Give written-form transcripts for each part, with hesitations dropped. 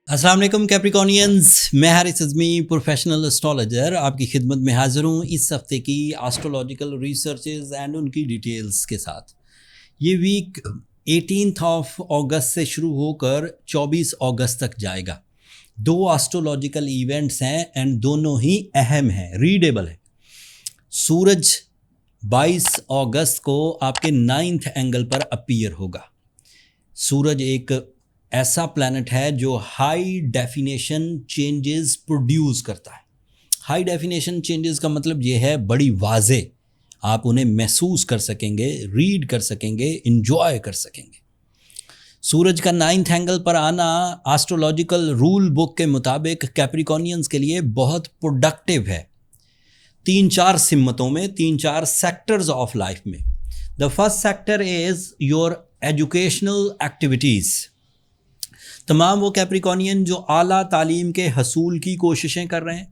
अस्सलाम वालेकुम कैप्रिकॉनियंस, मैं हारिस अज़मी प्रोफेशनल एस्ट्रोलॉजर आपकी खिदमत में हाज़िर हूँ इस हफ्ते की एस्ट्रोलॉजिकल रिसर्चेज एंड उनकी डिटेल्स के साथ। ये वीक 18 अगस्त से शुरू होकर 24 अगस्त तक जाएगा। दो एस्ट्रोलॉजिकल इवेंट्स हैं एंड दोनों ही अहम हैं, रीडेबल है। सूरज 22 अगस्त को आपके 9th एंगल पर अपीयर होगा। सूरज एक ऐसा प्लैनेट है जो हाई डेफिनेशन चेंजेस प्रोड्यूस करता है। हाई डेफिनेशन चेंजेस का मतलब ये है बड़ी वाजे, आप उन्हें महसूस कर सकेंगे, रीड कर सकेंगे, इंजॉय कर सकेंगे। सूरज का 9th एंगल पर आना एस्ट्रोलॉजिकल रूल बुक के मुताबिक कैप्रिकॉनियंस के लिए बहुत प्रोडक्टिव है। 3-4 सिमतों में, 3-4 सेक्टर्स ऑफ लाइफ में। The first sector is your educational activities. तमाम वो कैप्रिकॉनियन जो आला तालीम के हसूल की कोशिशें कर रहे हैं,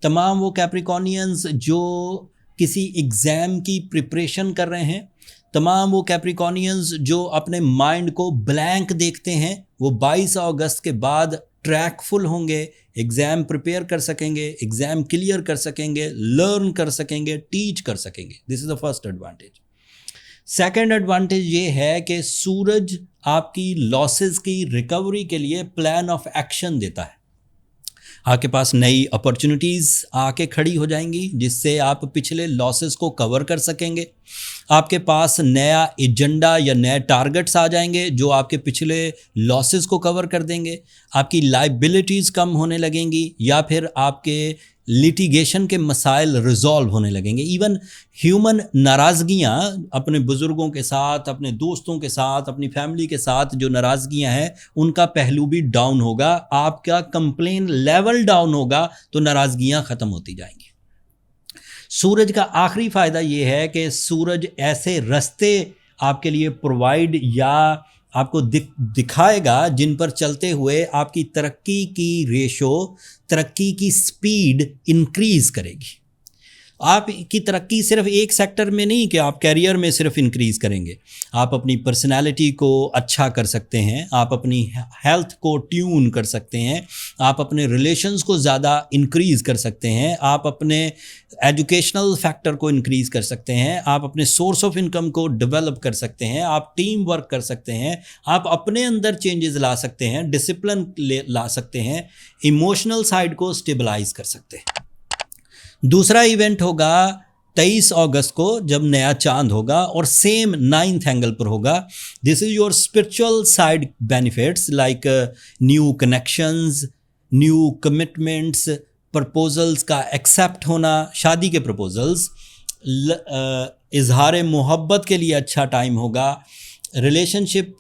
तमाम वो कैप्रिकॉनियंस जो किसी एग्ज़ाम की प्रिपरेशन कर रहे हैं, तमाम वो कैप्रिकॉनियंस जो अपने माइंड को ब्लैंक देखते हैं, वो 22 अगस्त के बाद ट्रैक फुल होंगे, एग्ज़ाम प्रिपेयर कर सकेंगे, एग्ज़ाम क्लियर कर सकेंगे, लर्न कर सकेंगे, टीच कर सकेंगे। This is the first advantage. Second advantage ये है कि सूरज आपकी लॉसेस की रिकवरी के लिए प्लान ऑफ एक्शन देता है। आपके पास नई अपॉर्चुनिटीज़ आके खड़ी हो जाएंगी जिससे आप पिछले लॉसेस को कवर कर सकेंगे। आपके पास नया एजेंडा या नए टारगेट्स आ जाएंगे जो आपके पिछले लॉसेस को कवर कर देंगे। आपकी लाइबिलिटीज़ कम होने लगेंगी या फिर आपके लिटिगेशन के मसाइल रिजॉल्व होने लगेंगे। इवन ह्यूमन नाराज़गियाँ अपने बुज़ुर्गों के साथ, अपने दोस्तों के साथ, अपनी फैमिली के साथ जो नाराज़गियाँ हैं उनका पहलू भी डाउन होगा। आपका कंप्लेन लेवल डाउन होगा तो नाराज़गियाँ ख़त्म होती जाएंगी। सूरज का आखिरी फ़ायदा ये है कि सूरज ऐसे रास्ते आपके लिए प्रोवाइड या आपको दिखाएगा जिन पर चलते हुए आपकी तरक्की की रेशो, तरक्की की स्पीड इंक्रीज़ करेगी। आपकी तरक्की सिर्फ एक सेक्टर में नहीं कि आप कैरियर में सिर्फ इंक्रीज़ करेंगे, आप अपनी पर्सनालिटी को अच्छा कर सकते हैं, आप अपनी हेल्थ को ट्यून कर सकते हैं, आप अपने रिलेशंस को ज़्यादा इंक्रीज़ कर सकते हैं, आप अपने एजुकेशनल फैक्टर को इंक्रीज़ कर सकते हैं, आप अपने सोर्स ऑफ इनकम को डेवलप कर सकते हैं, आप टीम वर्क कर सकते हैं, आप अपने अंदर चेंजेस ला सकते हैं, डिसिप्लिन ला सकते हैं, इमोशनल साइड को स्टेबलाइज कर सकते हैं। दूसरा इवेंट होगा 23 अगस्त को जब नया चांद होगा और सेम 9th एंगल पर होगा। This is your spiritual side benefits like new connections, new commitments, proposals का एक्सेप्ट होना, शादी के प्रपोजल्स, इजहार मोहब्बत के लिए अच्छा टाइम होगा, रिलेशनशिप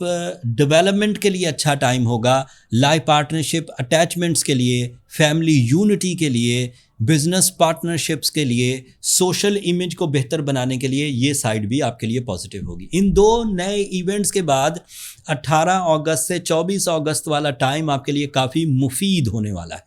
डेवलपमेंट के लिए अच्छा टाइम होगा, लाइफ पार्टनरशिप अटैचमेंट्स के लिए, फैमिली यूनिटी के लिए, बिजनेस पार्टनरशिप्स के लिए, सोशल इमेज को बेहतर बनाने के लिए ये साइड भी आपके लिए पॉजिटिव होगी। इन दो नए इवेंट्स के बाद 18 अगस्त से 24 अगस्त वाला टाइम आपके लिए काफ़ी मुफीद होने वाला है।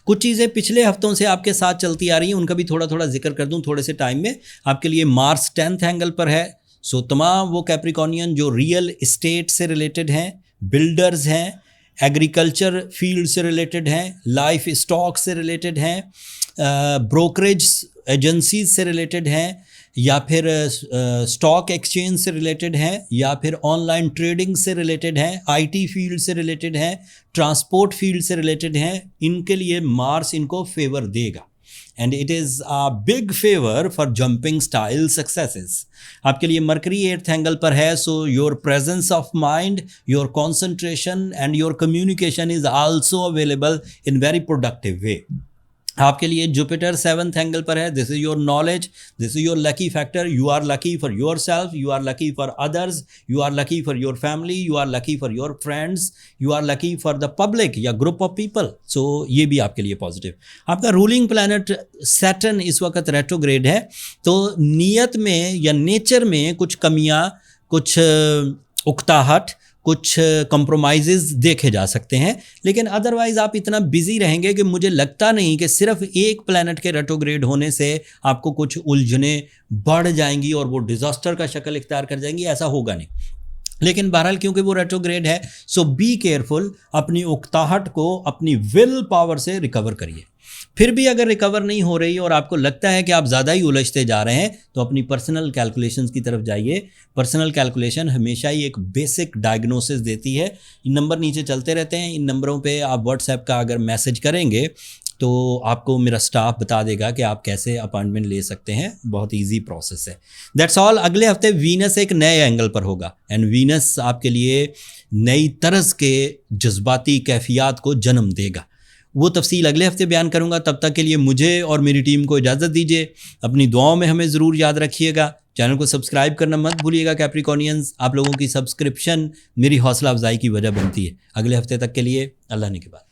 कुछ चीज़ें पिछले हफ्तों से आपके साथ चलती आ रही हैं, उनका भी थोड़ा थोड़ा जिक्र कर दूं थोड़े से टाइम में। आपके लिए मार्स 10th एंगल पर है। सो तमाम वो कैप्रिकॉनियन जो रियल एस्टेट से रिलेटेड हैं, बिल्डर्स हैं, एग्रीकल्चर फील्ड से रिलेटेड हैं, लाइफ स्टॉक से रिलेटेड हैं, ब्रोकरेज एजेंसीज से रिलेटेड हैं, या फिर स्टॉक एक्सचेंज से रिलेटेड हैं, या फिर ऑनलाइन ट्रेडिंग से रिलेटेड हैं, आईटी फील्ड से रिलेटेड हैं, ट्रांसपोर्ट फील्ड से रिलेटेड हैं, इनके लिए मार्स इनको फेवर देगा। And it is a big favour for jumping style successes. आपके लिए मरकरी 8th एंगल पर है। So your presence of mind, your concentration and your communication is also available in very productive way. आपके लिए Jupiter 7th angle पर है। This is your knowledge, this is your lucky factor. You are lucky for yourself, you are lucky for others, you are lucky for your family, you are lucky for your friends, you are lucky for the public या group of people. सो ये भी आपके लिए positive. आपका ruling planet Saturn इस वक्त retrograde है, तो नीयत में या नेचर में कुछ कमियां, कुछ उकताहट, कुछ कंप्रोमाइज़ देखे जा सकते हैं, लेकिन अदरवाइज़ आप इतना बिजी रहेंगे कि मुझे लगता नहीं कि सिर्फ एक प्लैनेट के रेट्रोग्रेड होने से आपको कुछ उलझने बढ़ जाएंगी और वो डिज़ास्टर का शक्ल इख्तियार कर जाएंगी। ऐसा होगा नहीं। लेकिन बहरहाल क्योंकि वो रेट्रोग्रेड है, सो बी केयरफुल, अपनी उकताहट को अपनी विल पावर से रिकवर करिए। फिर भी अगर रिकवर नहीं हो रही और आपको लगता है कि आप ज़्यादा ही उलझते जा रहे हैं तो अपनी पर्सनल कैलकुलेशंस की तरफ जाइए। पर्सनल कैलकुलेशन हमेशा ही एक बेसिक डायग्नोसिस देती है। इन नंबर नीचे चलते रहते हैं, इन नंबरों पे आप व्हाट्सएप का अगर मैसेज करेंगे तो आपको मेरा स्टाफ बता देगा कि आप कैसे अपॉइंटमेंट ले सकते हैं। बहुत इजी प्रोसेस है। That's all. अगले हफ्ते वीनस एक नए एंगल पर होगा एंड वीनस आपके लिए नई तरज के जज्बाती कैफियत को जन्म देगा। वो तफसील अगले हफ्ते बयान करूंगा। तब तक के लिए मुझे और मेरी टीम को इजाज़त दीजिए। अपनी दुआओं में हमें ज़रूर याद रखिएगा। चैनल को सब्सक्राइब करना मत भूलिएगा कैप्रिकॉर्नियंस। आप लोगों की सब्सक्रिप्शन मेरी हौसला अफजाई की वजह बनती है। अगले हफ्ते तक के लिए अल्लाह ने के बाद।